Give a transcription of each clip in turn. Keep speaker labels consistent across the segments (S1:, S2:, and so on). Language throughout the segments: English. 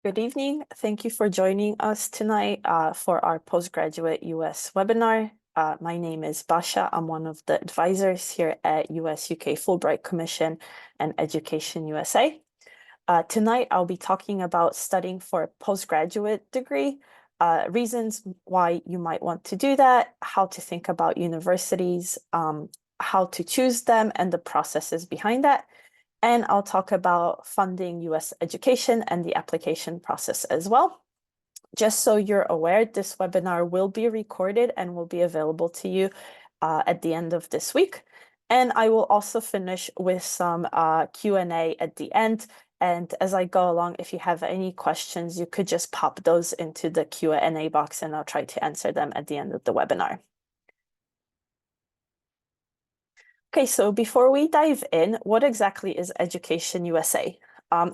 S1: Good evening. Thank you for joining us tonight for our Postgraduate US webinar. My name is Basha. I'm one of the advisors here at US-UK Fulbright Commission and Education USA. Tonight, I'll be talking about studying for a postgraduate degree, reasons why you might want to do that, how to think about universities, how to choose them, and the processes behind that. And I'll talk about funding US education and the application process as well. Just so you're aware, this webinar will be recorded and will be available to you at the end of this week. And I will also finish with some Q&A at the end. And as I go along, if you have any questions, you could just pop those into the Q&A box and I'll try to answer them at the end of the webinar. Okay, so before we dive in, what exactly is Education USA?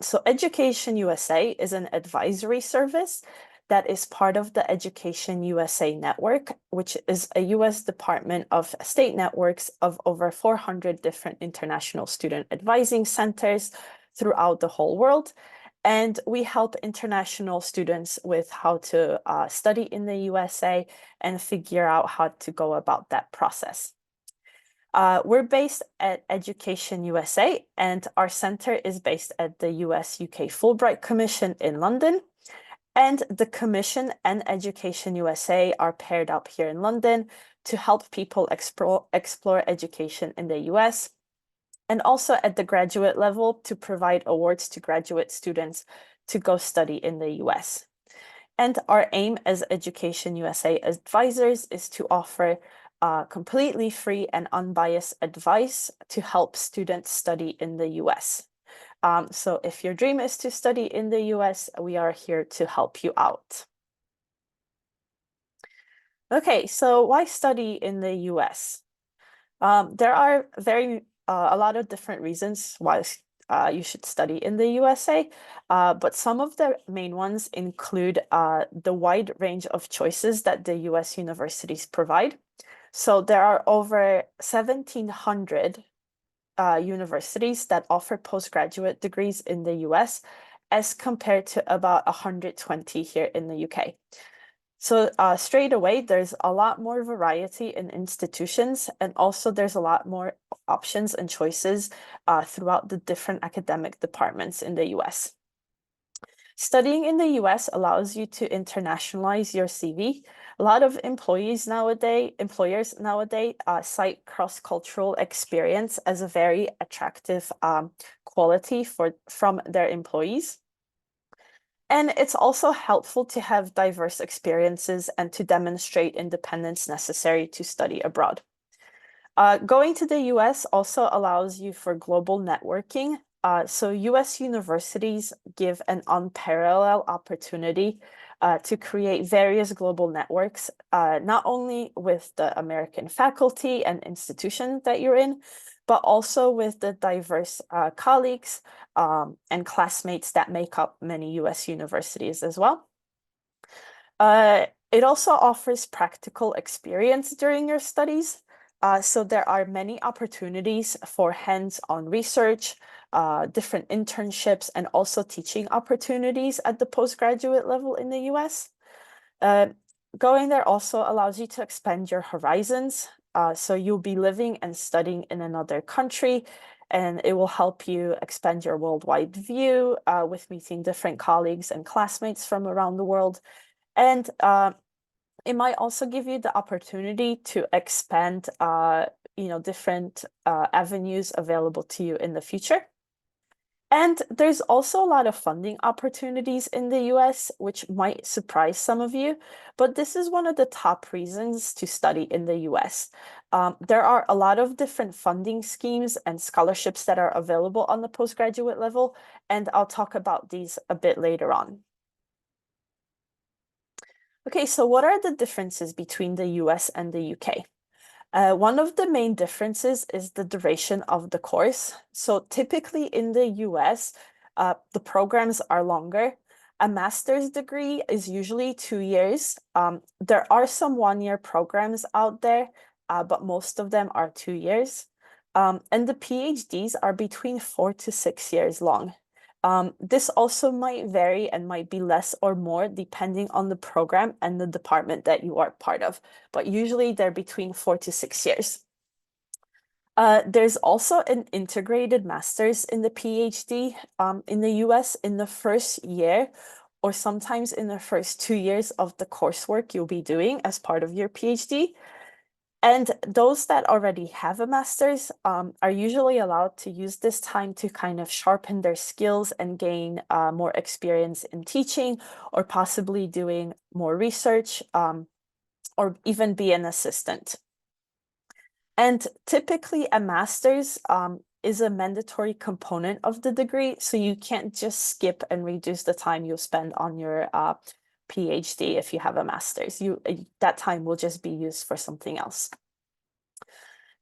S1: So Education USA is an advisory service that is part of the Education USA network, which is a US Department of State networks of over 400 different international student advising centers throughout the whole world. And we help international students with how to study in the USA and figure out how to go about that process. We're based at Education USA, and our center is based at the US-UK Fulbright Commission in London. And the Commission and Education USA are paired up here in London to help people explore education in the US, and also at the graduate level to provide awards to graduate students to go study in the US. And our aim as Education USA advisors is to offer completely free and unbiased advice to help students study in the US. So if your dream is to study in the US, we are here to help you out. Okay, so why study in the US? There are a lot of different reasons why you should study in the USA, but some of the main ones include the wide range of choices that the US universities provide. So there are over 1,700 universities that offer postgraduate degrees in the US as compared to about 120 here in the UK. So straight away, there's a lot more variety in institutions, and also there's a lot more options and choices throughout the different academic departments in the US. Studying in the US allows you to internationalize your CV. A lot of employers nowadays cite cross-cultural experience as a very attractive quality from their employees. And it's also helpful to have diverse experiences and to demonstrate independence necessary to study abroad. Going to the US also allows you for global networking. So US universities give an unparalleled opportunity to create various global networks, not only with the American faculty and institutions that you're in, but also with the diverse colleagues and classmates that make up many US universities as well. It also offers practical experience during your studies. So there are many opportunities for hands-on research, different internships, and also teaching opportunities at the postgraduate level in the US. Going there also allows you to expand your horizons. So you'll be living and studying in another country, and it will help you expand your worldwide view with meeting different colleagues and classmates from around the world. And it might also give you the opportunity to expand, different avenues available to you in the future. And there's also a lot of funding opportunities in the US, which might surprise some of you, but this is one of the top reasons to study in the US. There are a lot of different funding schemes and scholarships that are available on the postgraduate level, and I'll talk about these a bit later on. Okay, so what are the differences between the US and the UK? One of the main differences is the duration of the course. So typically in the US, the programs are longer. A master's degree is usually 2 years. There are some one-year programs out there, but most of them are 2 years. And the PhDs are between 4 to 6 years long. This also might vary and might be less or more depending on the program and the department that you are part of, but usually they're between 4 to 6 years. There's also an integrated master's in the PhD in the US in the first year, or sometimes in the first 2 years of the coursework you'll be doing as part of your PhD. And those that already have a master's are usually allowed to use this time to kind of sharpen their skills and gain more experience in teaching, or possibly doing more research, or even be an assistant. And typically a master's is a mandatory component of the degree, so you can't just skip and reduce the time you'll spend on your PhD if you have a master's. That time will just be used for something else.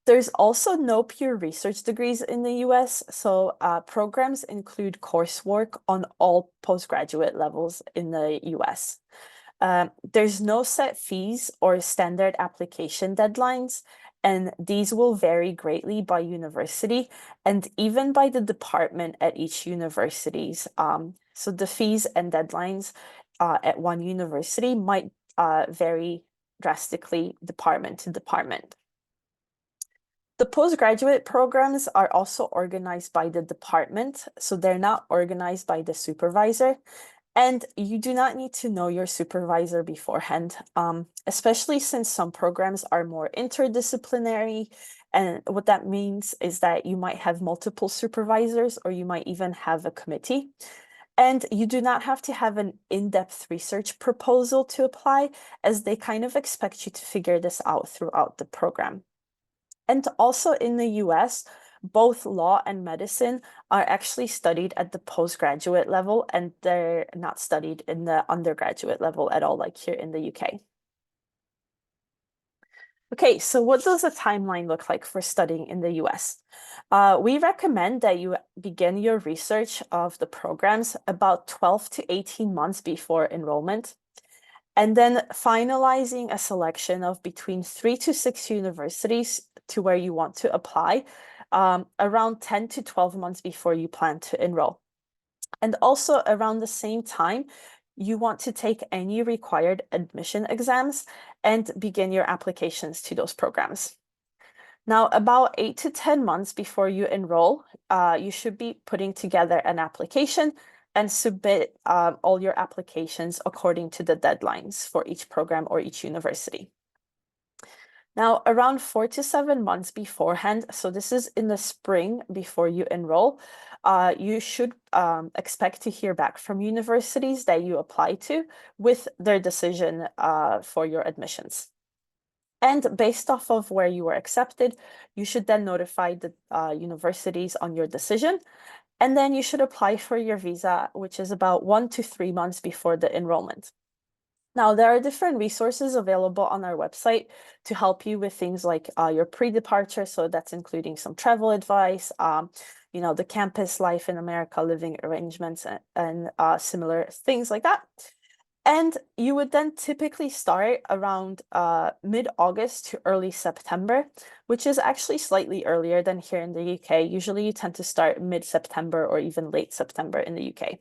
S1: There's also no pure research degrees in the US, so programs include coursework on all postgraduate levels in the US. There's no set fees or standard application deadlines, and these will vary greatly by university and even by the department at each universities. So the fees and deadlines at one university might vary drastically department to department. The postgraduate programs are also organized by the department, so they're not organized by the supervisor. And you do not need to know your supervisor beforehand, especially since some programs are more interdisciplinary. And what that means is that you might have multiple supervisors, or you might even have a committee. And you do not have to have an in-depth research proposal to apply, as they kind of expect you to figure this out throughout the program. And also in the US, both law and medicine are actually studied at the postgraduate level, and they're not studied in the undergraduate level at all, like here in the UK. Okay, so what does a timeline look like for studying in the US? We recommend that you begin your research of the programs about 12 to 18 months before enrollment, and then finalizing a selection of between 3 to 6 universities to where you want to apply around 10 to 12 months before you plan to enroll. And also around the same time, you want to take any required admission exams and begin your applications to those programs. Now, about 8 to 10 months before you enroll, you should be putting together an application and submit all your applications according to the deadlines for each program or each university. Now, around 4 to 7 months beforehand, so this is in the spring before you enroll, you should expect to hear back from universities that you apply to with their decision for your admissions. And based off of where you were accepted, you should then notify the universities on your decision. And then you should apply for your visa, which is about 1 to 3 months before the enrollment. Now, there are different resources available on our website to help you with things like your pre-departure. So that's including some travel advice, the campus life in America, living arrangements, and similar things like that. And you would then typically start around mid-August to early September, which is actually slightly earlier than here in the UK. Usually you tend to start mid-September or even late September in the UK.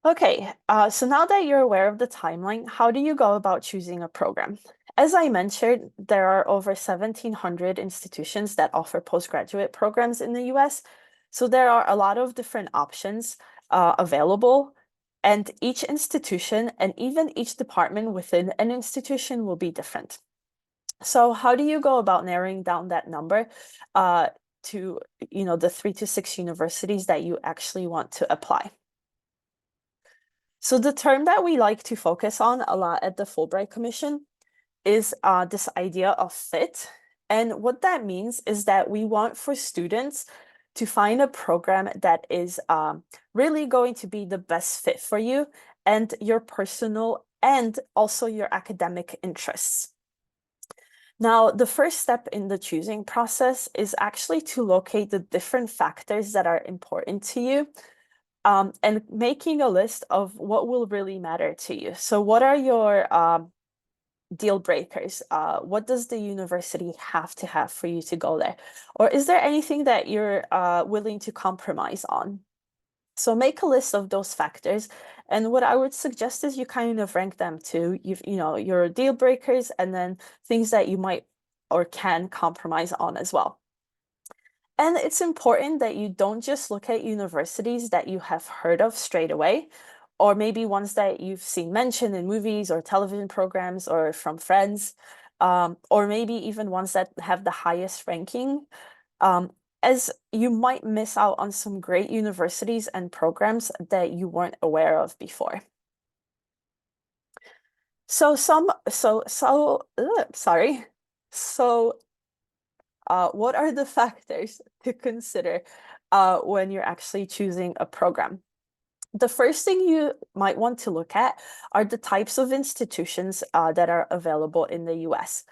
S1: Okay, so now that you're aware of the timeline, how do you go about choosing a program? As I mentioned, there are over 1,700 institutions that offer postgraduate programs in the US. So there are a lot of different options available, and each institution and even each department within an institution will be different. So how do you go about narrowing down that number to, the 3 to 6 universities that you actually want to apply? So the term that we like to focus on a lot at the Fulbright Commission is this idea of fit. And what that means is that we want for students to find a program that is really going to be the best fit for you and your personal and also your academic interests. Now, the first step in the choosing process is actually to locate the different factors that are important to you. And making a list of what will really matter to you. So what are your deal breakers. What does the university have to have for you to go there? Or is there anything that you're willing to compromise on? So make a list of those factors. And what I would suggest is you kind of rank them too. You know, your deal breakers and then things that you might or can compromise on as well. And it's important that you don't just look at universities that you have heard of straight away, or maybe ones that you've seen mentioned in movies or television programs or from friends, or maybe even ones that have the highest ranking, as you might miss out on some great universities and programs that you weren't aware of before. Sorry. So what are the factors to consider when you're actually choosing a program? The first thing you might want to look at are the types of institutions that are available in the US.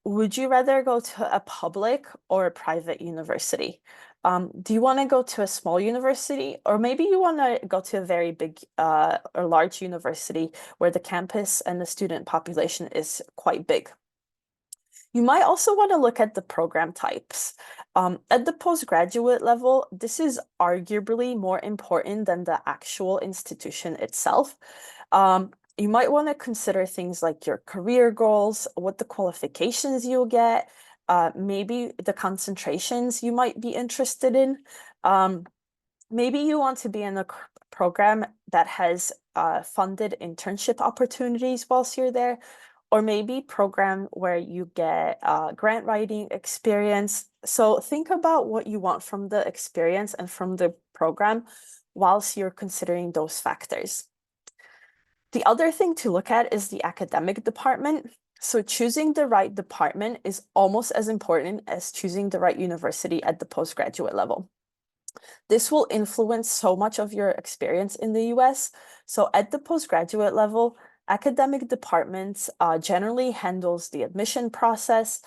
S1: Would you rather go to a public or a private university? Do you want to go to a small university, or maybe you want to go to a very big or large university where the campus and the student population is quite big? You might also want to look at the program types. At the postgraduate level, this is arguably more important than the actual institution itself. You might want to consider things like your career goals, what the qualifications you'll get, maybe the concentrations you might be interested in. Maybe you want to be in a program that has funded internship opportunities whilst you're there, or maybe program where you get grant writing experience. So think about what you want from the experience and from the program whilst you're considering those factors. The other thing to look at is the academic department. So choosing the right department is almost as important as choosing the right university at the postgraduate level. This will influence so much of your experience in the US. So at the postgraduate level, academic departments generally handles the admission process.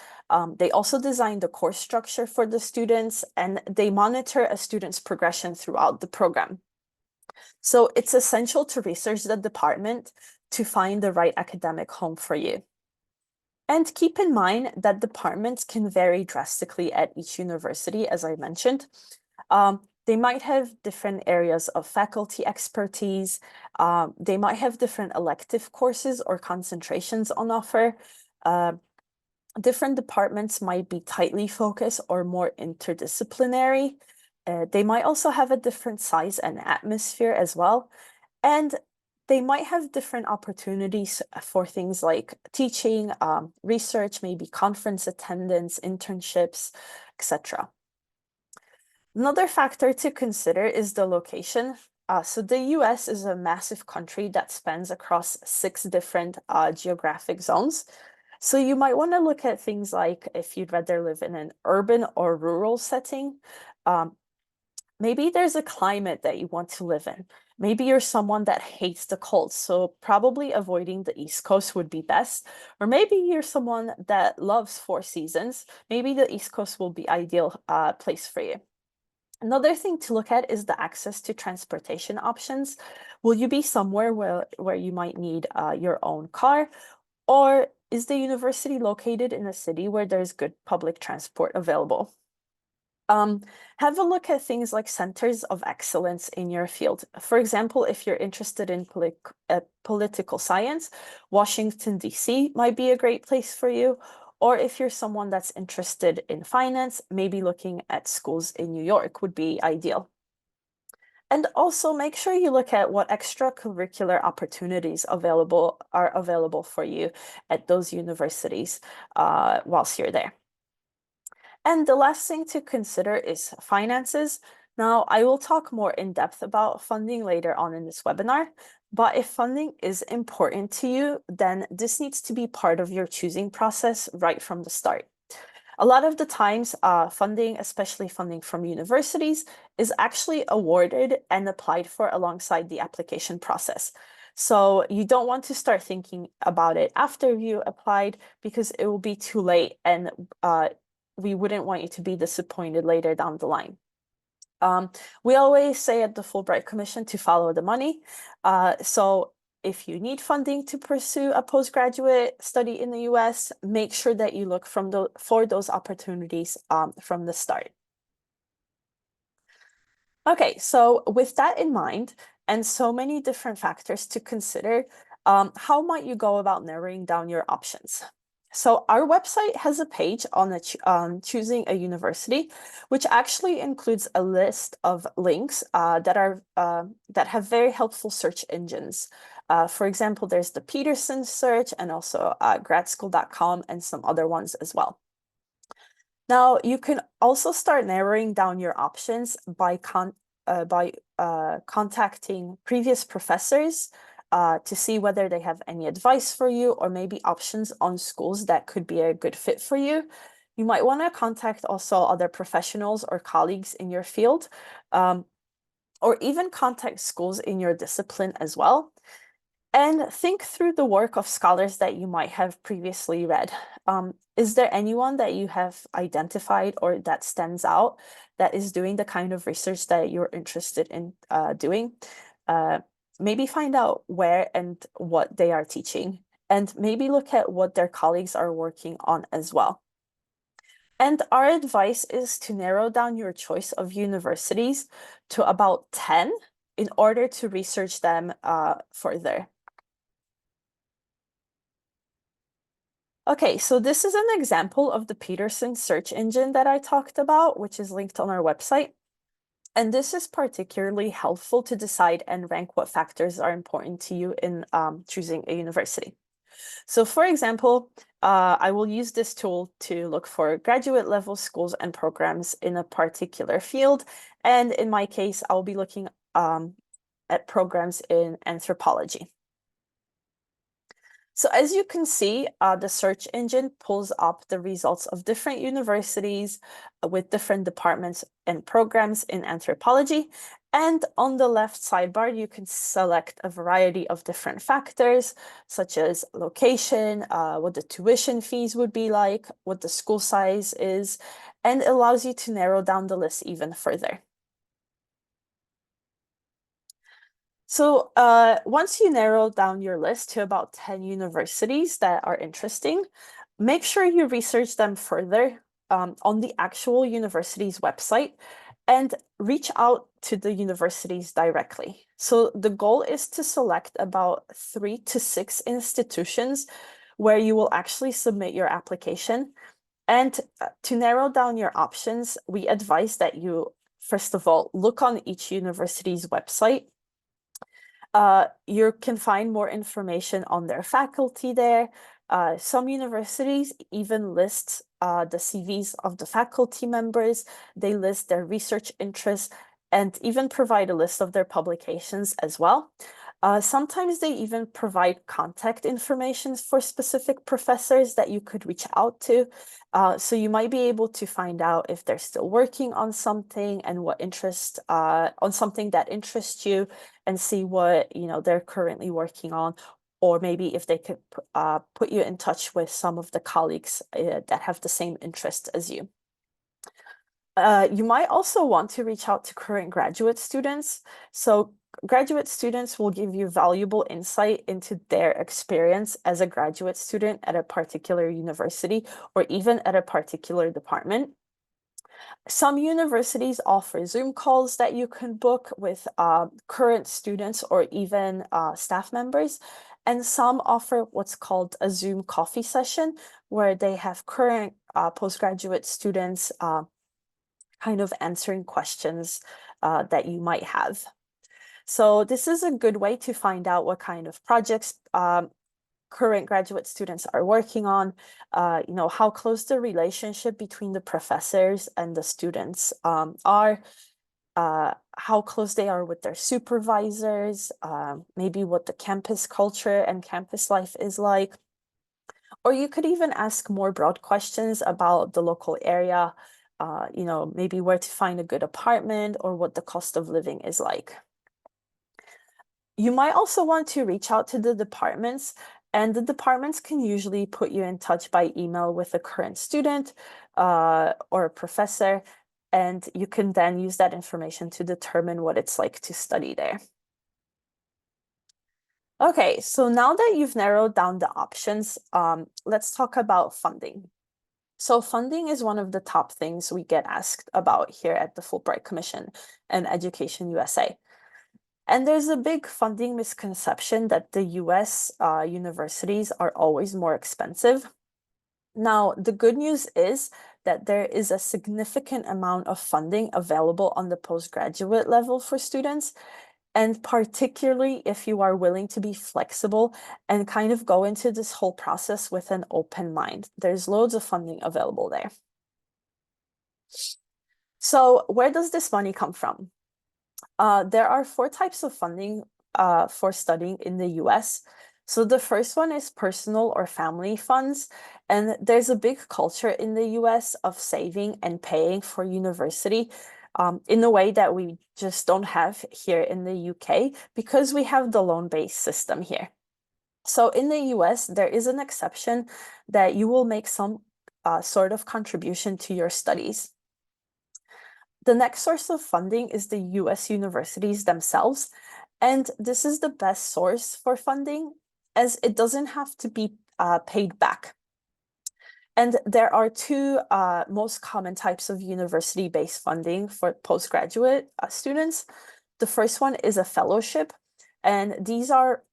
S1: They also design the course structure for the students, and they monitor a student's progression throughout the program. So it's essential to research the department to find the right academic home for you. And keep in mind that departments can vary drastically at each university, as I mentioned. They might have different areas of faculty expertise. They might have different elective courses or concentrations on offer. Different departments might be tightly focused or more interdisciplinary. They might also have a different size and atmosphere as well. And they might have different opportunities for things like teaching, research, maybe conference attendance, internships, etc. Another factor to consider is the location. So the US is a massive country that spans across 6 different geographic zones. So you might want to look at things like if you'd rather live in an urban or rural setting. Maybe there's a climate that you want to live in. Maybe you're someone that hates the cold, so probably avoiding the East Coast would be best. Or maybe you're someone that loves 4 seasons. Maybe the East Coast will be ideal place for you. Another thing to look at is the access to transportation options. Will you be somewhere where you might need your own car? Or is the university located in a city where there's good public transport available? Have a look at things like centers of excellence in your field. For example, if you're interested in political science, Washington, D.C. might be a great place for you. Or if you're someone that's interested in finance, maybe looking at schools in New York would be ideal. And also make sure you look at what extracurricular opportunities are available for you at those universities whilst you're there. And the last thing to consider is finances. Now, I will talk more in depth about funding later on in this webinar, but if funding is important to you, then this needs to be part of your choosing process right from the start. A lot of the times, funding, especially funding from universities, is actually awarded and applied for alongside the application process. So you don't want to start thinking about it after you applied because it will be too late and we wouldn't want you to be disappointed later down the line. We always say at the Fulbright Commission to follow the money. So if you need funding to pursue a postgraduate study in the US, make sure that you look for those opportunities from the start. Okay, so with that in mind, and so many different factors to consider, how might you go about narrowing down your options? So our website has a page on choosing a university, which actually includes a list of links that have very helpful search engines. For example, there's the Peterson search and also gradschool.com and some other ones as well. Now, you can also start narrowing down your options by contacting previous professors to see whether they have any advice for you or maybe options on schools that could be a good fit for you. You might want to contact also other professionals or colleagues in your field, or even contact schools in your discipline as well. And think through the work of scholars that you might have previously read. Is there anyone that you have identified or that stands out that is doing the kind of research that you're interested in doing? Maybe find out where and what they are teaching, and maybe look at what their colleagues are working on as well. And our advice is to narrow down your choice of universities to about 10 in order to research them further. Okay, so this is an example of the Peterson search engine that I talked about, which is linked on our website. And this is particularly helpful to decide and rank what factors are important to you in choosing a university. So for example, I will use this tool to look for graduate level schools and programs in a particular field. And in my case, I'll be looking at programs in anthropology. So as you can see, the search engine pulls up the results of different universities with different departments and programs in anthropology. And on the left sidebar, you can select a variety of different factors, such as location, what the tuition fees would be like, what the school size is, and it allows you to narrow down the list even further. So once you narrow down your list to about 10 universities that are interesting, make sure you research them further on the actual university's website and reach out to the universities directly. So the goal is to select about 3 to 6 institutions where you will actually submit your application. And to narrow down your options, we advise that you, first of all, look on each university's website. You can find more information on their faculty there. Some universities even list the CVs of the faculty members. They list their research interests and even provide a list of their publications as well. Sometimes they even provide contact information for specific professors that you could reach out to. So you might be able to find out if they're still working on something and what interest on something that interests you, and see what they're currently working on, or maybe if they could put you in touch with some of the colleagues that have the same interest as you. You might also want to reach out to current graduate students. So graduate students will give you valuable insight into their experience as a graduate student at a particular university or even at a particular department. Some universities offer Zoom calls that you can book with current students or even staff members. And some offer what's called a Zoom coffee session, where they have current postgraduate students kind of answering questions that you might have. So this is a good way to find out what kind of projects current graduate students are working on, how close the relationship between the professors and the students are, how close they are with their supervisors, maybe what the campus culture and campus life is like. Or you could even ask more broad questions about the local area, maybe where to find a good apartment or what the cost of living is like. You might also want to reach out to the departments, and the departments can usually put you in touch by email with a current student or a professor, and you can then use that information to determine what it's like to study there. Okay, so now that you've narrowed down the options, let's talk about funding. So funding is one of the top things we get asked about here at the Fulbright Commission and Education USA. And there's a big funding misconception that the US universities are always more expensive. Now, the good news is that there is a significant amount of funding available on the postgraduate level for students, and particularly if you are willing to be flexible and kind of go into this whole process with an open mind. There's loads of funding available there. So where does this money come from? There are four types of funding for studying in the US. So the first one is personal or family funds. And there's a big culture in the US of saving and paying for university in a way that we just don't have here in the UK because we have the loan-based system here. So in the US, there is an exception that you will make some sort of contribution to your studies. The next source of funding is the US universities themselves. And this is the best source for funding as it doesn't have to be paid back. And there are two most common types of university-based funding for postgraduate students. The first one is a fellowship, and these are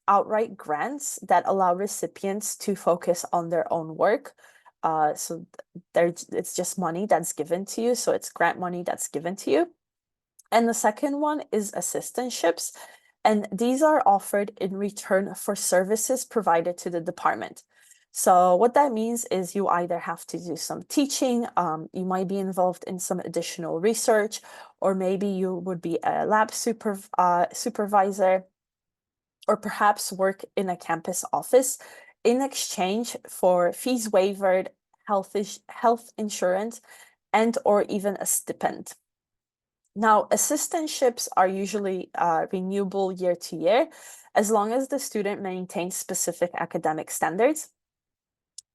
S1: outright grants that allow recipients to focus on their own work. So it's just money that's given to you. So it's grant money that's given to you. And the second one is assistantships. And these are offered in return for services provided to the department. So what that means is you either have to do some teaching, you might be involved in some additional research, or maybe you would be a lab supervisor, or perhaps work in a campus office in exchange for fees waived, health insurance, and or even a stipend. Now, assistantships are usually renewable year to year, as long as the student maintains specific academic standards.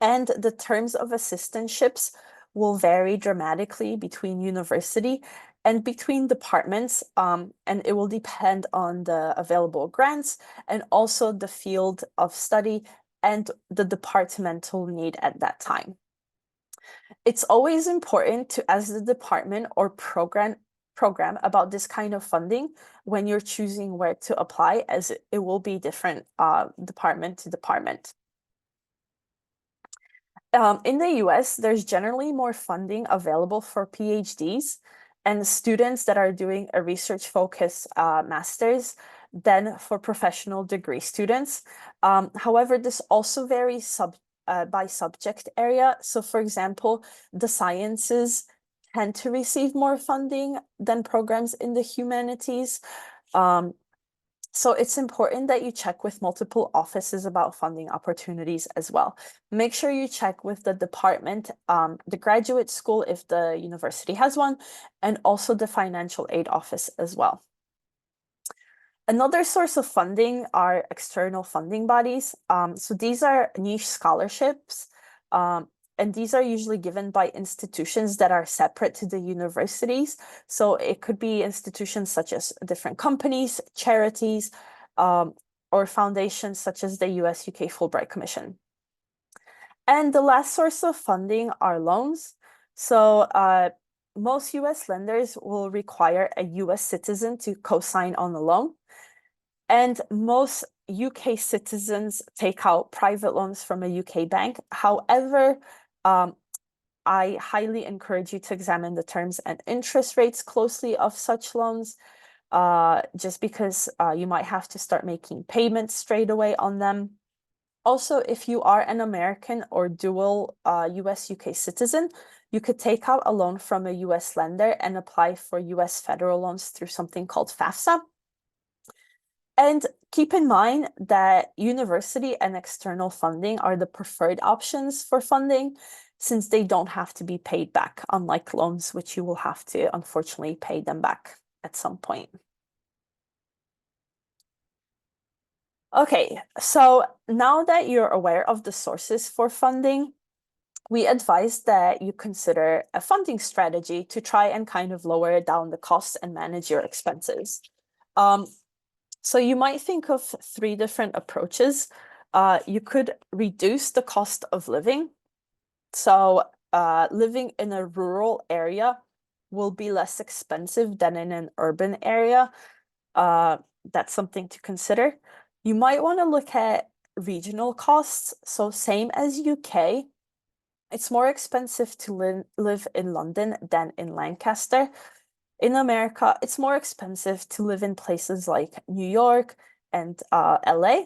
S1: And the terms of assistantships will vary dramatically between university and between departments, and it will depend on the available grants and also the field of study and the departmental need at that time. It's always important to ask the department or program about this kind of funding when you're choosing where to apply, as it will be different department to department. In the US, there's generally more funding available for PhDs and students that are doing a research focused master's than for professional degree students. However, this also varies by subject area. So for example, the sciences tend to receive more funding than programs in the humanities. So it's important that you check with multiple offices about funding opportunities as well. Make sure you check with the department, the graduate school if the university has one, and also the financial aid office as well. Another source of funding are external funding bodies. So these are niche scholarships, and these are usually given by institutions that are separate to the universities. So it could be institutions such as different companies, charities, or foundations such as the US-UK Fulbright Commission. And the last source of funding are loans. So most US lenders will require a US citizen to co-sign on the loan. And most UK citizens take out private loans from a UK bank. However, I highly encourage you to examine the terms and interest rates closely of such loans, just because you might have to start making payments straight away on them. Also, if you are an American or dual US-UK citizen, you could take out a loan from a US lender and apply for US federal loans through something called FAFSA. And keep in mind that university and external funding are the preferred options for funding, since they don't have to be paid back, unlike loans, which you will have to unfortunately pay them back at some point. Okay, so now that you're aware of the sources for funding, we advise that you consider a funding strategy to try and kind of lower down the costs and manage your expenses. So you might think of three different approaches. You could reduce the cost of living. So living in a rural area will be less expensive than in an urban area. That's something to consider. You might want to look at regional costs. So same as UK, it's more expensive to live in London than in Lancaster. In America, it's more expensive to live in places like New York and LA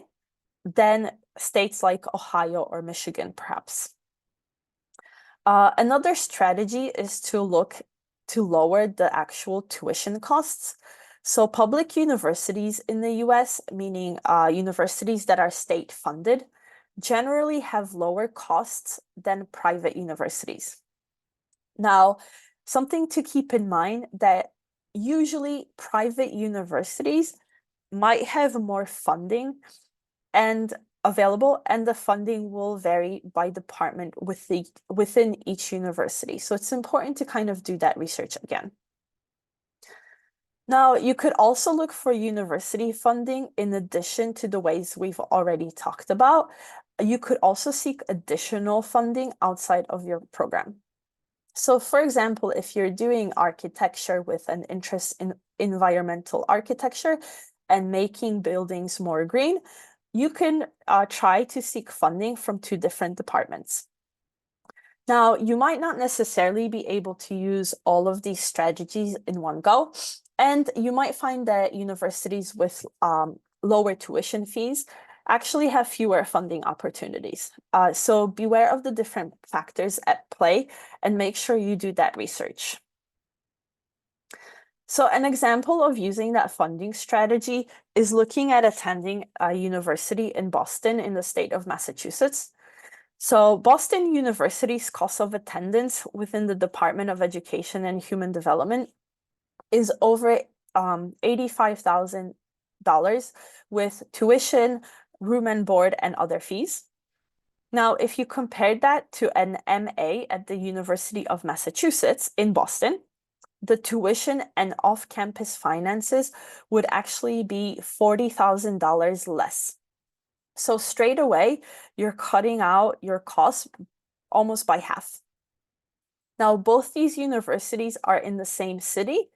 S1: than states like Ohio or Michigan, perhaps. Another strategy is to look to lower the actual tuition costs. So public universities in the US, meaning universities that are state funded, generally have lower costs than private universities. Now, something to keep in mind that usually private universities might have more funding and available, and the funding will vary by department within each university. So it's important to kind of do that research again. Now, you could also look for university funding in addition to the ways we've already talked about. You could also seek additional funding outside of your program. So for example, if you're doing architecture with an interest in environmental architecture and making buildings more green, you can try to seek funding from two different departments. Now, you might not necessarily be able to use all of these strategies in one go, and you might find that universities with lower tuition fees actually have fewer funding opportunities. So beware of the different factors at play and make sure you do that research. So an example of using that funding strategy is looking at attending a university in Boston in the state of Massachusetts. So Boston University's cost of attendance within the Department of Education and Human Development is over $85,000 with tuition, room and board, and other fees. Now, if you compared that to an MA at the University of Massachusetts in Boston, the tuition and off-campus finances would actually be $40,000 less. So straight away, you're cutting out your costs almost by half. Now, both these universities are in the same city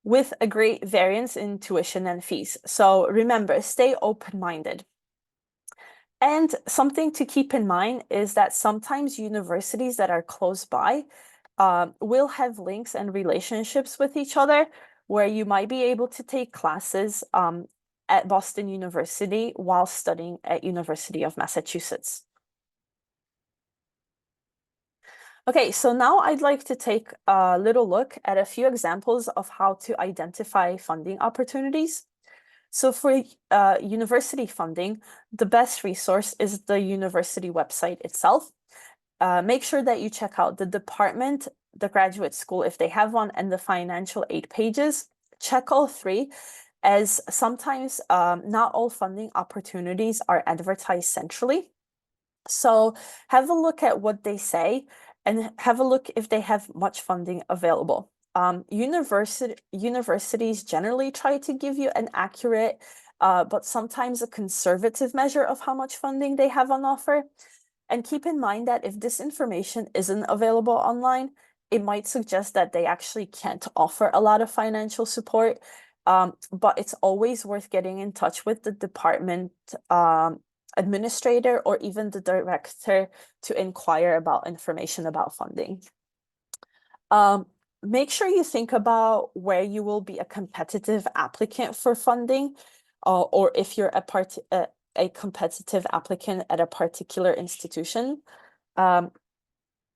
S1: with a great variance in tuition and fees. So remember, stay open-minded. And something to keep in mind is that sometimes universities that are close by will have links and relationships with each other where you might be able to take classes at Boston University while studying at University of Massachusetts. Okay, so now I'd like to take a little look at a few examples of how to identify funding opportunities. So for university funding, the best resource is the university website itself. Make sure that you check out the department, the graduate school, if they have one, and the financial aid pages. Check all three, as sometimes not all funding opportunities are advertised centrally. So have a look at what they say and have a look if they have much funding available. Universities generally try to give you an accurate, but sometimes a conservative measure of how much funding they have on offer. And keep in mind that if this information isn't available online, it might suggest that they actually can't offer a lot of financial support. But it's always worth getting in touch with the department administrator or even the director to inquire about information about funding. Make sure you think about where you will be a competitive applicant for funding, or if you're a competitive applicant at a particular institution.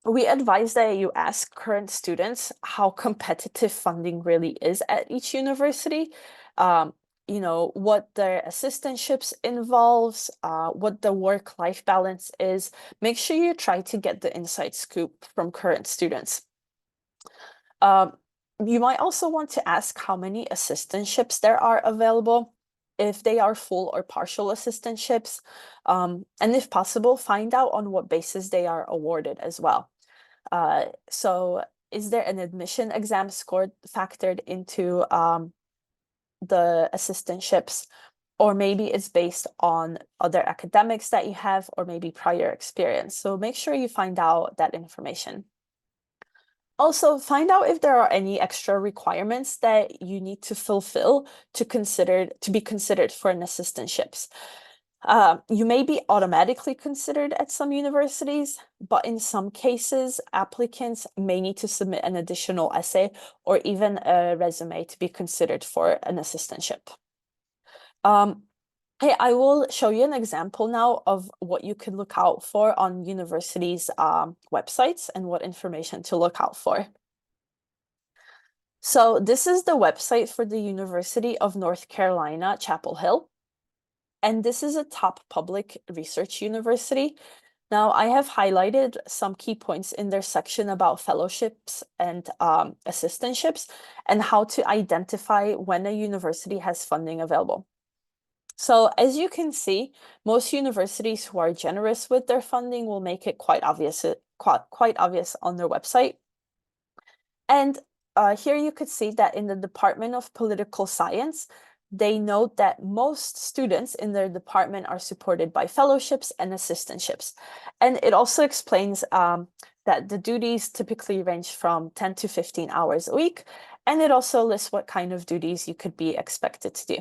S1: We advise that you ask current students how competitive funding really is at each university. You know, what their assistantships involves, what the work-life balance is. Make sure you try to get the inside scoop from current students. You might also want to ask how many assistantships there are available, if they are full or partial assistantships, and if possible, find out on what basis they are awarded as well. So is there an admission exam score factored into the assistantships? or maybe it's based on other academics that you have, or maybe prior experience. So make sure you find out that information. Also, find out if there are any extra requirements that you need to fulfill to be considered for an assistantships. You may be automatically considered at some universities, but in some cases, applicants may need to submit an additional essay or even a resume to be considered for an assistantship. Hey, I will show you an example now of what you can look out for on universities' websites and what information to look out for. So this is the website for the University of North Carolina, Chapel Hill. And this is a top public research university. Now, I have highlighted some key points in their section about fellowships and assistantships and how to identify when a university has funding available. So as you can see, most universities who are generous with their funding will make it quite obvious on their website. And here you could see that in the Department of Political Science, they note that most students in their department are supported by fellowships and assistantships. And it also explains that the duties typically range from 10 to 15 hours a week. And it also lists what kind of duties you could be expected to do.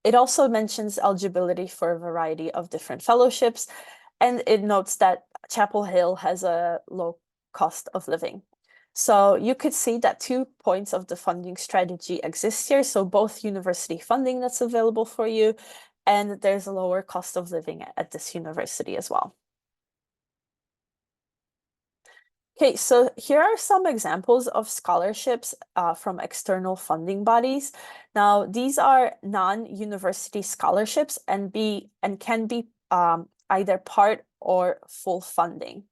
S1: It also mentions eligibility for a variety of different fellowships, and it notes that Chapel Hill has a low cost of living. So you could see that 2 points of the funding strategy exist here. So both university funding that's available for you, and there's a lower cost of living at this university as well. Okay, so here are some examples of scholarships from external funding bodies. Now, these are non-university scholarships and can be either part or full funding.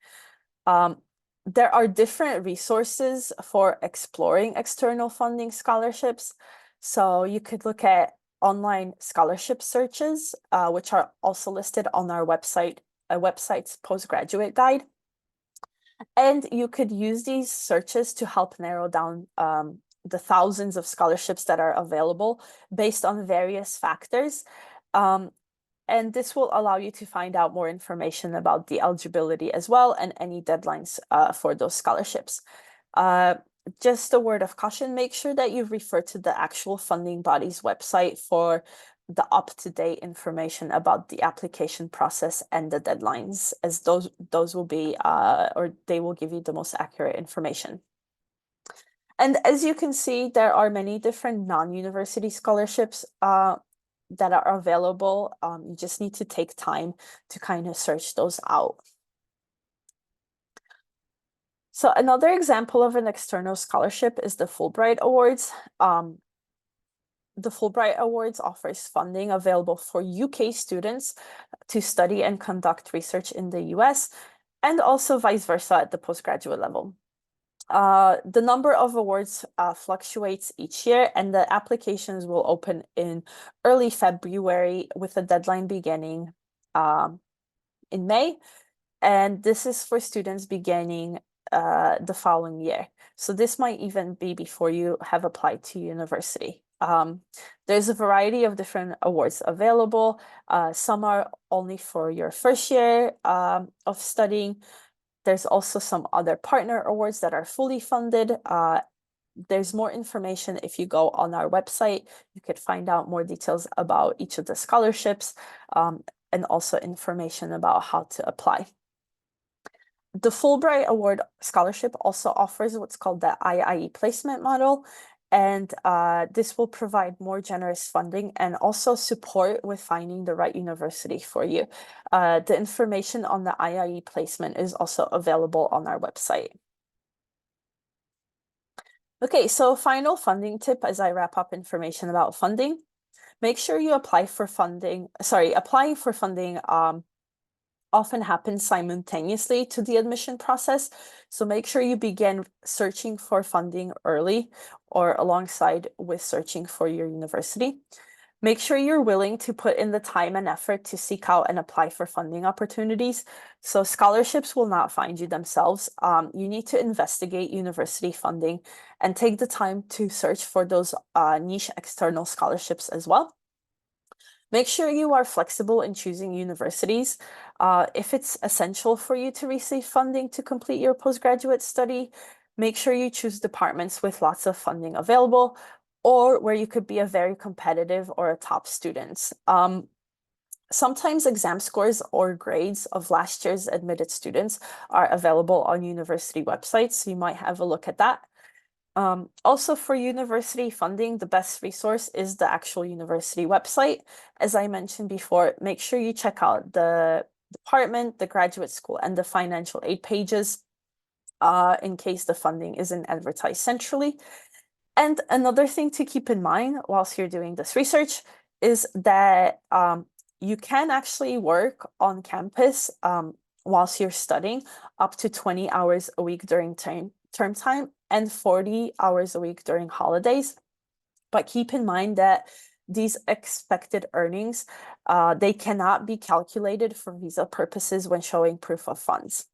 S1: There are different resources for exploring external funding scholarships. So you could look at online scholarship searches, which are also listed on our website's postgraduate guide. And you could use these searches to help narrow down the thousands of scholarships that are available based on various factors. And this will allow you to find out more information about the eligibility as well and any deadlines for those scholarships. Just a word of caution, make sure that you refer to the actual funding body's website for the up-to-date information about the application process and the deadlines, as those will be or they will give you the most accurate information. And as you can see, there are many different non-university scholarships that are available. You just need to take time to kind of search those out. So another example of an external scholarship is the Fulbright Awards. The Fulbright Awards offers funding available for UK students to study and conduct research in the US, and also vice versa at the postgraduate level. The number of awards fluctuates each year, and the applications will open in early February with a deadline beginning in May. And this is for students beginning the following year. So this might even be before you have applied to university. There's a variety of different awards available. Some are only for your first year of studying. There's also some other partner awards that are fully funded. There's more information if you go on our website. You could find out more details about each of the scholarships and also information about how to apply. The Fulbright Award Scholarship also offers what's called the IIE placement model, and this will provide more generous funding and also support with finding the right university for you. The information on the IIE placement is also available on our website. Okay, so final funding tip as I wrap up information about funding. Make sure you applying for funding often happens simultaneously to the admission process. So make sure you begin searching for funding early or alongside with searching for your university. Make sure you're willing to put in the time and effort to seek out and apply for funding opportunities. So scholarships will not find you themselves. You need to investigate university funding and take the time to search for those niche external scholarships as well. Make sure you are flexible in choosing universities. If it's essential for you to receive funding to complete your postgraduate study, make sure you choose departments with lots of funding available or where you could be a very competitive or a top student. Sometimes exam scores or grades of last year's admitted students are available on university websites, so you might have a look at that. Also for university funding, the best resource is the actual university website. As I mentioned before, make sure you check out the department, the graduate school, and the financial aid pages in case the funding isn't advertised centrally. And another thing to keep in mind whilst you're doing this research is that you can actually work on campus whilst you're studying up to 20 hours a week during term time and 40 hours a week during holidays. But keep in mind that these expected earnings, they cannot be calculated for visa purposes when showing proof of funds.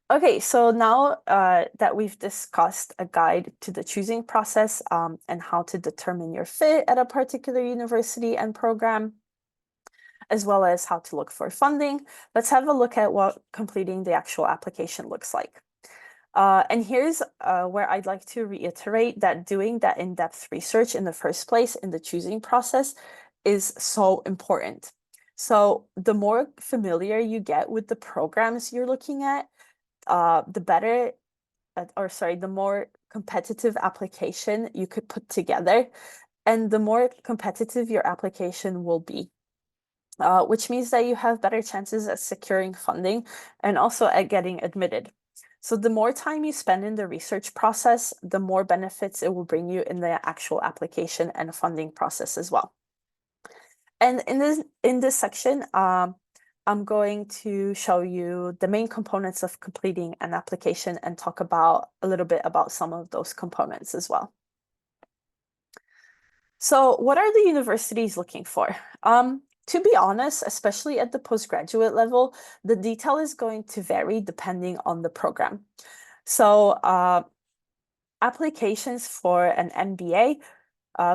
S1: Okay, so now that we've discussed a guide to the choosing process and how to determine your fit at a particular university and program, as well as how to look for funding, let's have a look at what completing the actual application looks like. And here's where I'd like to reiterate that doing that in-depth research in the first place in the choosing process is so important. So the more familiar you get with the programs you're looking at, the better, the more competitive application you could put together, and the more competitive your application will be, which means that you have better chances at securing funding and also at getting admitted. So the more time you spend in the research process, the more benefits it will bring you in the actual application and funding process as well. And in this section, I'm going to show you the main components of completing an application and talk about a little bit about some of those components as well. So what are the universities looking for? To be honest, especially at the postgraduate level, the detail is going to vary depending on the program. So applications for an MBA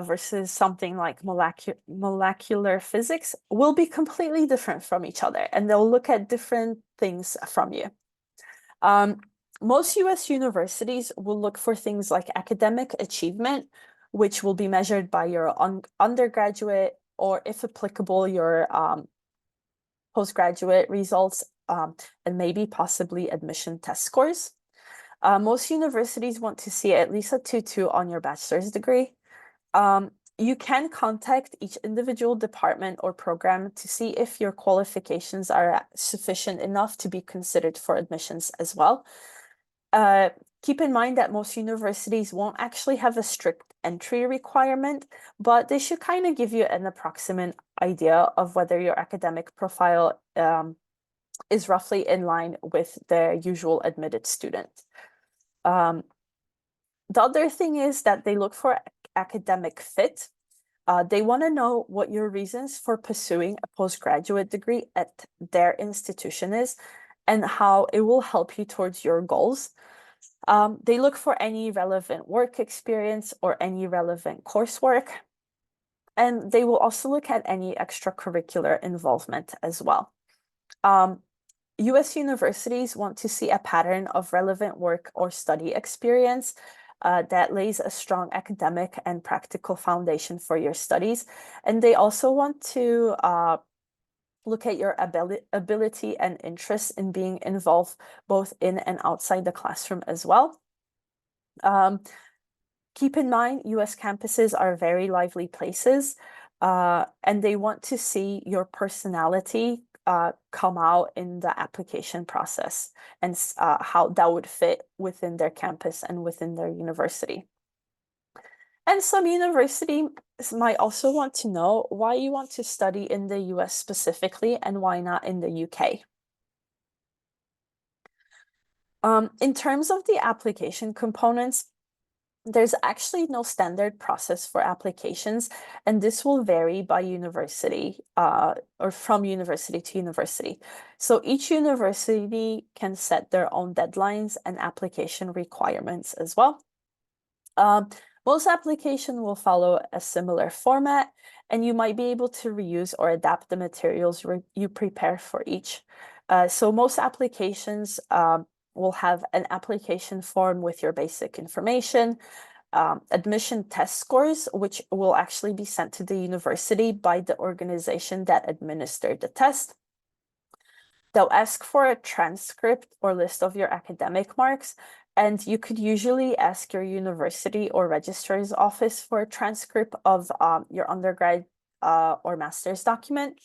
S1: versus something like molecular physics will be completely different from each other, and they'll look at different things from you. Most US universities will look for things like academic achievement, which will be measured by your undergraduate or, if applicable, your postgraduate results and maybe possibly admission test scores. Most universities want to see at least a 2.2 on your bachelor's degree. You can contact each individual department or program to see if your qualifications are sufficient enough to be considered for admissions as well. Keep in mind that most universities won't actually have a strict entry requirement, but they should kind of give you an approximate idea of whether your academic profile is roughly in line with their usual admitted student. The other thing is that they look for academic fit. They want to know what your reasons for pursuing a postgraduate degree at their institution is and how it will help you towards your goals. They look for any relevant work experience or any relevant coursework. And they will also look at any extracurricular involvement as well. US universities want to see a pattern of relevant work or study experience that lays a strong academic and practical foundation for your studies. And they also want to look at your ability and interest in being involved both in and outside the classroom as well. Keep in mind, US campuses are very lively places, and they want to see your personality come out in the application process and how that would fit within their campus and within their university. And some universities might also want to know why you want to study in the US specifically and why not in the UK. In terms of the application components, there's actually no standard process for applications, and this will vary by university or from university to university. So each university can set their own deadlines and application requirements as well. Most application will follow a similar format, and you might be able to reuse or adapt the materials you prepare for each. So most applications will have an application form with your basic information, admission test scores, which will actually be sent to the university by the organization that administered the test. They'll ask for a transcript or list of your academic marks, and you could usually ask your university or registrar's office for a transcript of your undergrad or master's document.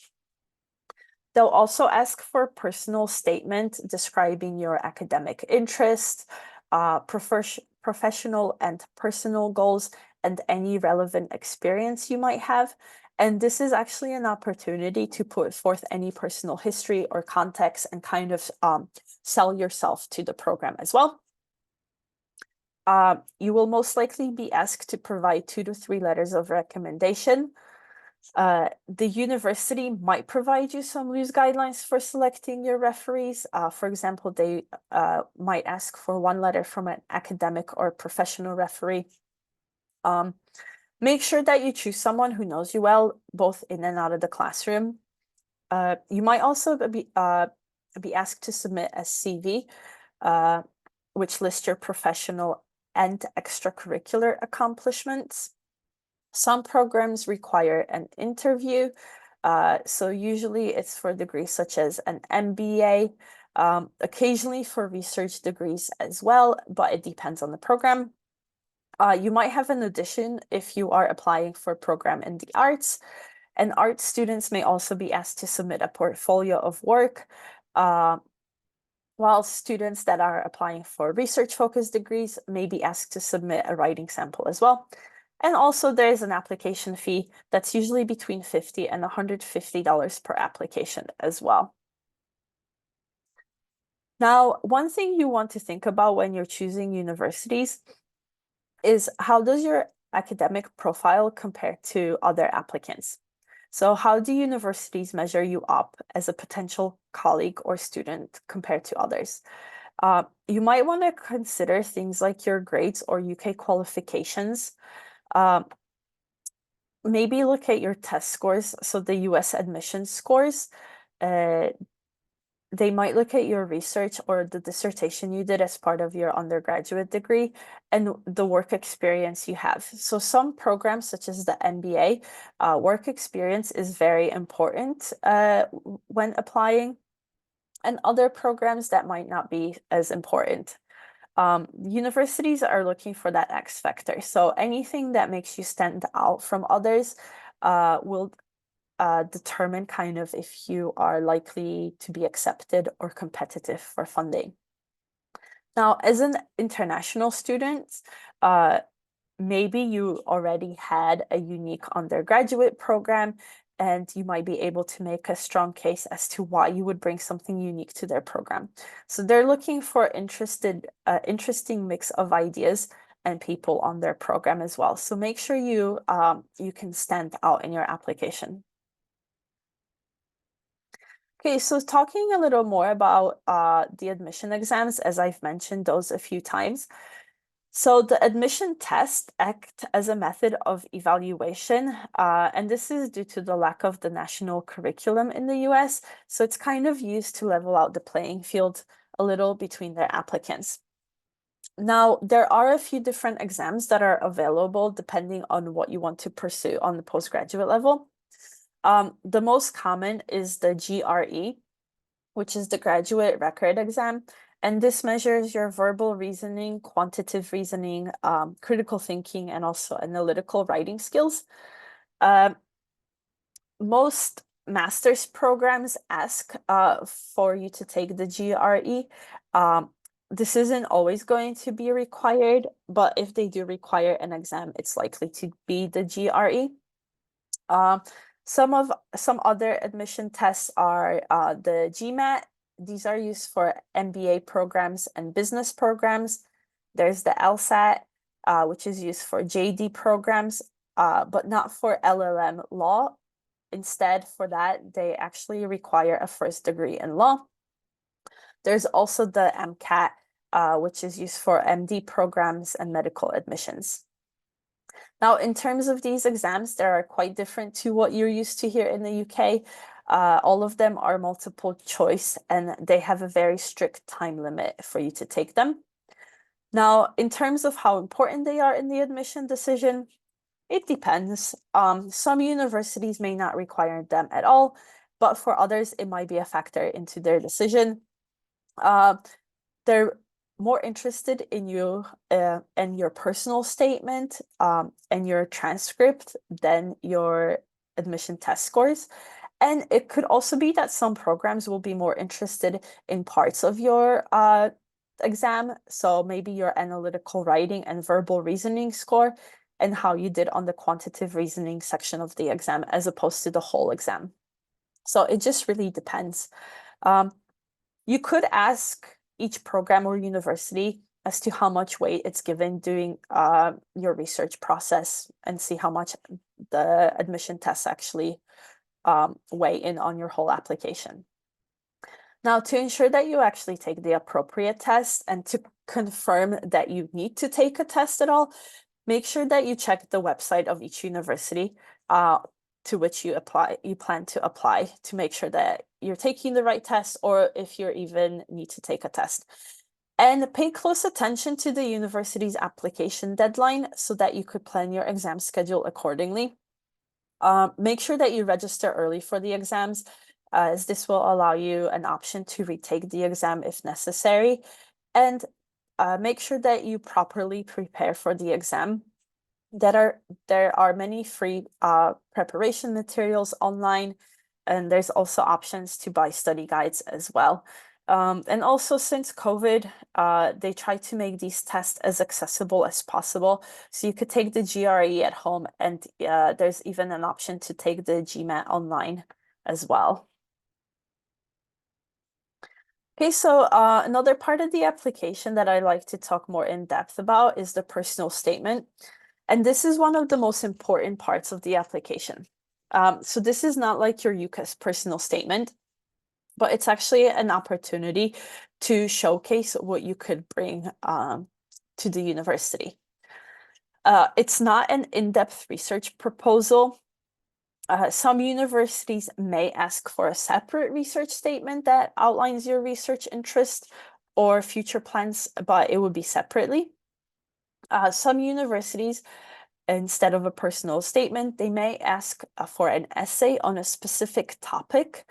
S1: They'll also ask for a personal statement describing your academic interest, professional and personal goals, and any relevant experience you might have. And this is actually an opportunity to put forth any personal history or context and kind of sell yourself to the program as well. You will most likely be asked to provide 2 to 3 letters of recommendation. The university might provide you some loose guidelines for selecting your referees. For example, they might ask for 1 letter from an academic or professional referee. Make sure that you choose someone who knows you well, both in and out of the classroom. You might also be asked to submit a CV, which lists your professional and extracurricular accomplishments. Some programs require an interview. So usually it's for degrees such as an MBA, occasionally for research degrees as well, but it depends on the program. You might have an audition if you are applying for a program in the arts, and art students may also be asked to submit a portfolio of work, while students that are applying for research-focused degrees may be asked to submit a writing sample as well. And also there is an application fee that's usually between $50 and $150 per application as well. Now, one thing you want to think about when you're choosing universities is how does your academic profile compare to other applicants? So how do universities measure you up as a potential colleague or student compared to others? You might want to consider things like your grades or UK qualifications. Maybe look at your test scores, so the US admission scores. They might look at your research or the dissertation you did as part of your undergraduate degree and the work experience you have. So some programs such as the MBA, work experience is very important when applying, and other programs that might not be as important. Universities are looking for that X factor. So anything that makes you stand out from others will determine kind of if you are likely to be accepted or competitive for funding. Now, as an international student, maybe you already had a unique undergraduate program, and you might be able to make a strong case as to why you would bring something unique to their program. So they're looking for interesting mix of ideas and people on their program as well. So make sure you can stand out in your application. Okay, so talking a little more about the admission exams, as I've mentioned those a few times. So the admission tests act as a method of evaluation, and this is due to the lack of the national curriculum in the US. So it's kind of used to level out the playing field a little between their applicants. Now, there are a few different exams that are available depending on what you want to pursue on the postgraduate level. The most common is the GRE, which is the graduate record exam. And this measures your verbal reasoning, quantitative reasoning, critical thinking, and also analytical writing skills. Most master's programs ask for you to take the GRE. This isn't always going to be required, but if they do require an exam, it's likely to be the GRE. Some other admission tests are the GMAT. These are used for MBA programs and business programs. There's the LSAT, which is used for JD programs, but not for LLM law. Instead, for that, they actually require a first degree in law. There's also the MCAT, which is used for MD programs and medical admissions. Now, in terms of these exams, they are quite different to what you're used to here in the UK. All of them are multiple choice and they have a very strict time limit for you to take them. Now, in terms of how important they are in the admission decision, it depends. Some universities may not require them at all, but for others, it might be a factor into their decision. They're more interested in you and your personal statement and your transcript than your admission test scores. And it could also be that some programs will be more interested in parts of your exam. So maybe your analytical writing and verbal reasoning score and how you did on the quantitative reasoning section of the exam as opposed to the whole exam. So it just really depends. You could ask each program or university as to how much weight it's given during your research process and see how much the admission tests actually weigh in on your whole application. Now, to ensure that you actually take the appropriate test and to confirm that you need to take a test at all, make sure that you check the website of each university to which you plan to apply to make sure that you're taking the right test or if you even need to take a test. And pay close attention to the university's application deadline so that you could plan your exam schedule accordingly. Make sure that you register early for the exams, as this will allow you an option to retake the exam if necessary. And make sure that you properly prepare for the exam. There are many free preparation materials online, and there's also options to buy study guides as well. And also since COVID, they try to make these tests as accessible as possible. So you could take the GRE at home and there's even an option to take the GMAT online as well. Okay, so another part of the application that I like to talk more in depth about is the personal statement. And this is one of the most important parts of the application. So this is not like your UCAS personal statement, but it's actually an opportunity to showcase what you could bring to the university. It's not an in-depth research proposal. Some universities may ask for a separate research statement that outlines your research interest or future plans, but it would be separately. Some universities, instead of a personal statement, they may ask for an essay on a specific topic.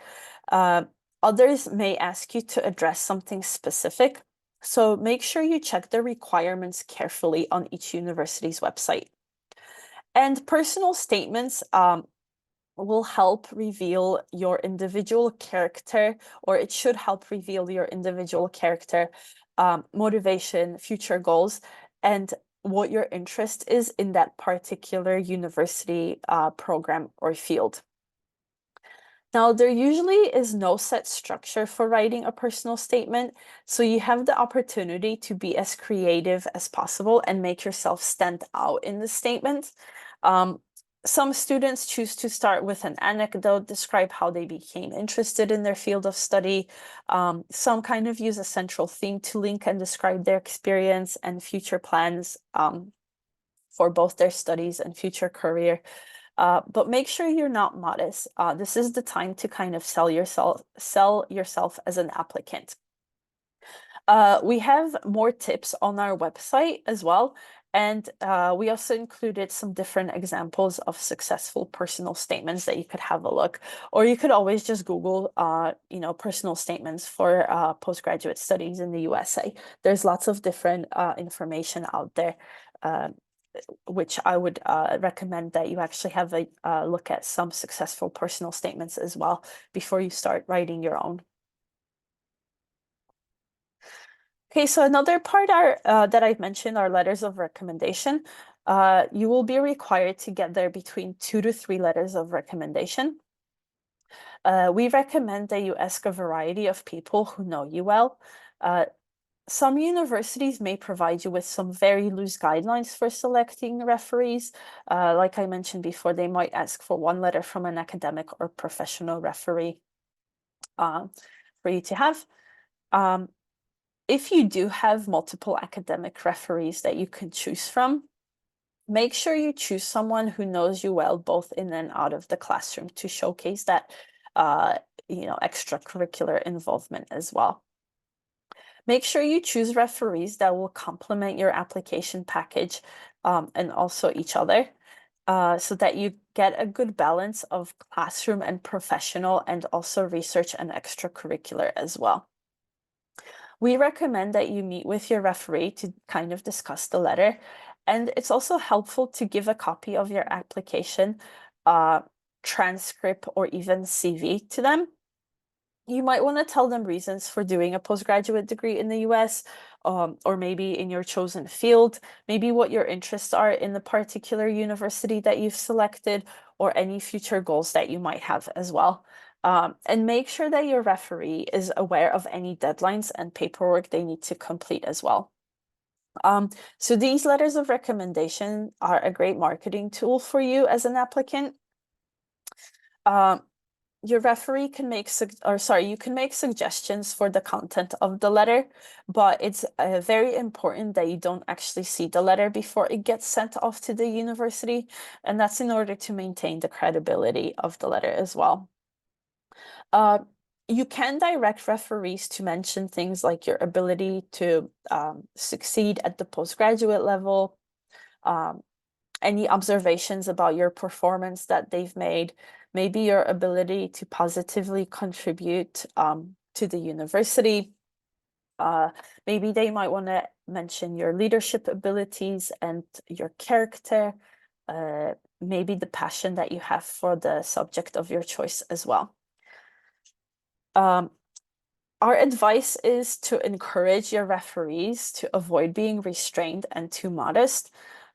S1: Others may ask you to address something specific. So make sure you check the requirements carefully on each university's website. And personal statements will help reveal your individual character, or it should help reveal your individual character, motivation, future goals, and what your interest is in that particular university program or field. Now, there usually is no set structure for writing a personal statement, so you have the opportunity to be as creative as possible and make yourself stand out in the statement. Some students choose to start with an anecdote, describe how they became interested in their field of study. Some kind of use a central theme to link and describe their experience and future plans for both their studies and future career. But make sure you're not modest. This is the time to kind of sell yourself as an applicant. We have more tips on our website as well. And we also included some different examples of successful personal statements that you could have a look. Or you could always just Google, personal statements for postgraduate studies in the USA. There's lots of different information out there, which I would recommend that you actually have a look at some successful personal statements as well before you start writing your own. Okay, so another part that I've mentioned are letters of recommendation. You will be required to get there between 2 to 3 letters of recommendation. We recommend that you ask a variety of people who know you well. Some universities may provide you with some very loose guidelines for selecting referees. Like I mentioned before, they might ask for 1 letter from an academic or professional referee for you to have. If you do have multiple academic referees that you can choose from, Make sure you choose someone who knows you well, both in and out of the classroom, to showcase that, extracurricular involvement as well. Make sure you choose referees that will complement your application package, and also each other, so that you get a good balance of classroom and professional, and also research and extracurricular as well. We recommend that you meet with your referee to kind of discuss the letter. And it's also helpful to give a copy of your application, transcript, or even CV to them. You might want to tell them reasons for doing a postgraduate degree in the US, or maybe in your chosen field, maybe what your interests are in the particular university that you've selected, or any future goals that you might have as well. And make sure that your referee is aware of any deadlines and paperwork they need to complete as well. So these letters of recommendation are a great marketing tool for you as an applicant. Your referee can make you can make suggestions for the content of the letter, but it's very important that you don't actually see the letter before it gets sent off to the university, and that's in order to maintain the credibility of the letter as well. You can direct referees to mention things like your ability to succeed at the postgraduate level, any observations about your performance that they've made, maybe your ability to positively contribute to the university. Maybe they might want to mention your leadership abilities and your character, maybe the passion that you have for the subject of your choice as well. Our advice is to encourage your referees to avoid being restrained and too modest.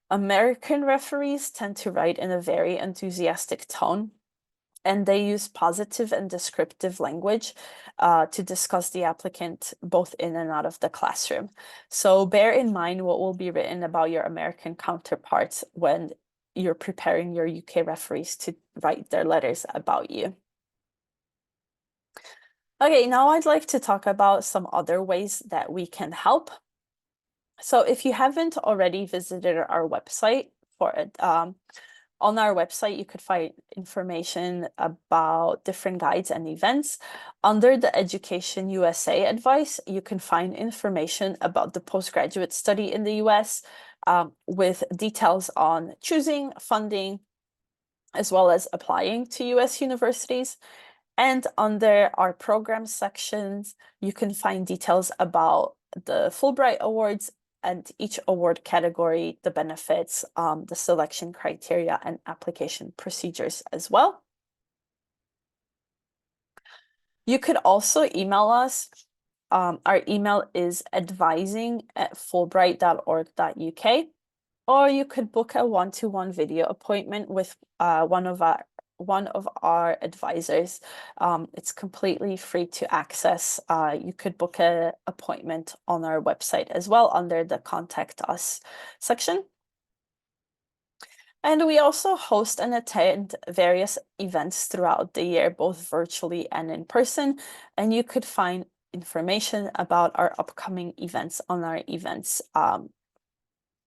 S1: American referees tend to write in a very enthusiastic tone, and they use positive and descriptive language to discuss the applicant both in and out of the classroom. So bear in mind what will be written about your American counterparts when you're preparing your UK referees to write their letters about you. Okay, now I'd like to talk about some other ways that we can help. So if you haven't already visited our website for it, on our website, you could find information about different guides and events. Under the Education USA advice, you can find information about the postgraduate study in the US, with details on choosing, funding, as well as applying to US universities. And under our program sections, you can find details about the Fulbright Awards and each award category, the benefits, the selection criteria, and application procedures as well. You could also email us. Our email is advising@fulbright.org.uk, or you could book a one-to-one video appointment with one of our advisors. It's completely free to access. You could book an appointment on our website as well under the Contact Us section. And we also host and attend various events throughout the year, both virtually and in person. And you could find information about our upcoming events on our events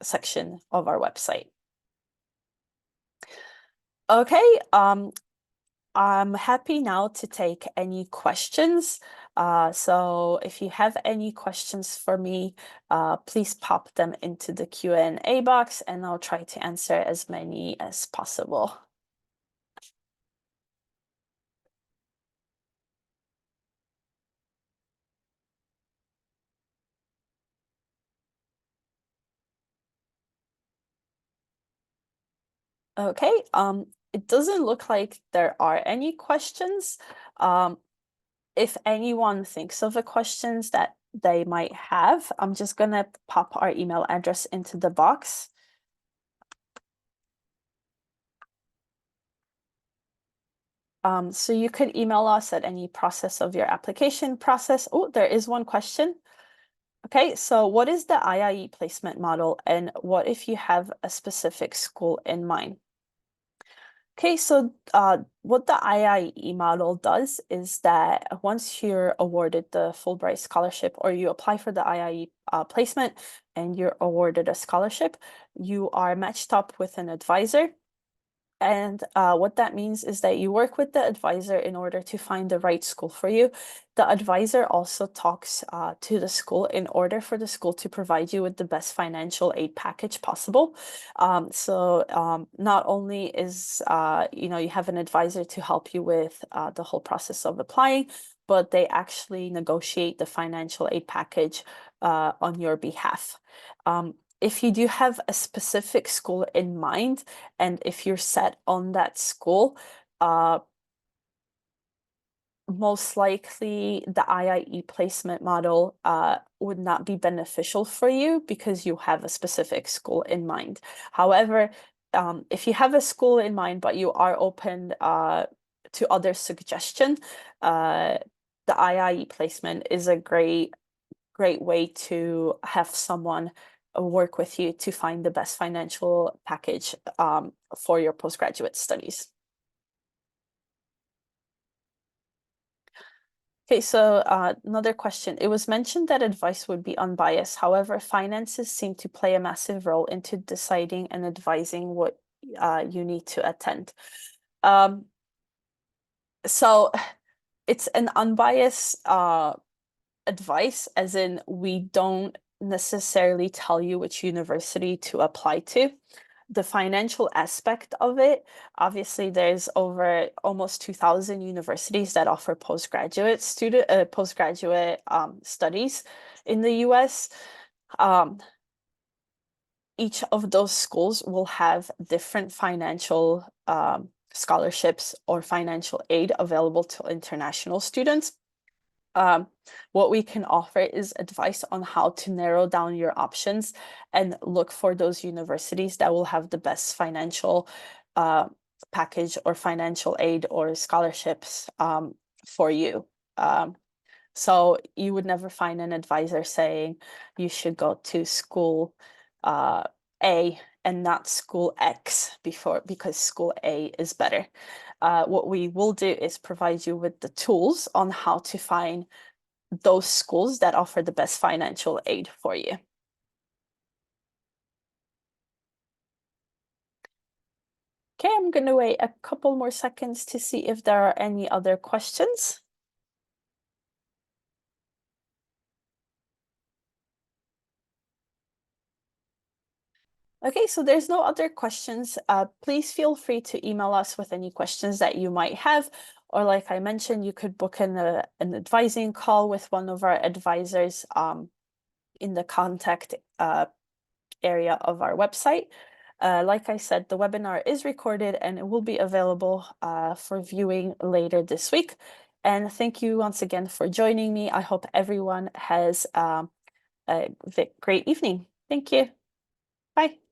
S1: section of our website. Okay, I'm happy now to take any questions. So if you have any questions for me, please pop them into the Q&A box, and I'll try to answer as many as possible. Okay, it doesn't look like there are any questions. If anyone thinks of a questions that they might have, I'm just gonna pop our email address into the box. So you could email us at any process of your application process. Oh, there is one question. Okay, so what is the IIE placement model, and what if you have a specific school in mind? Okay, so what the IIE model does is that once you're awarded the Fulbright scholarship or you apply for the IIE placement and you're awarded a scholarship, you are matched up with an advisor. And what that means is that you work with the advisor in order to find the right school for you. The advisor also talks to the school in order for the school to provide you with the best financial aid package possible. Not only is, you have an advisor to help you with the whole process of applying, but they actually negotiate the financial aid package on your behalf. If you do have a specific school in mind, and if you're set on that school, most likely the IIE placement model would not be beneficial for you because you have a specific school in mind. However, if you have a school in mind, but you are open to other suggestion, the IIE placement is a great way to have someone work with you to find the best financial package for your postgraduate studies. Okay, so another question. It was mentioned that advice would be unbiased. However, finances seem to play a massive role into deciding and advising what you need to attend. So it's an unbiased advice, as in we don't necessarily tell you which university to apply to. The financial aspect of it, obviously there's over almost 2,000 universities that offer postgraduate studies in the US. Each of those schools will have different financial scholarships or financial aid available to international students. What we can offer is advice on how to narrow down your options and look for those universities that will have the best financial package or financial aid or scholarships for you. So you would never find an advisor saying you should go to school A and not school X because school A is better. What we will do is provide you with the tools on how to find those schools that offer the best financial aid for you. Okay, I'm going to wait a couple more seconds to see if there are any other questions. Okay, so there's no other questions. Please feel free to email us with any questions that you might have. Or like I mentioned, you could book an advising call with one of our advisors in the contact area of our website. Like I said, the webinar is recorded and it will be available for viewing later this week. And thank you once again for joining me. I hope everyone has a great evening. Thank you. Bye.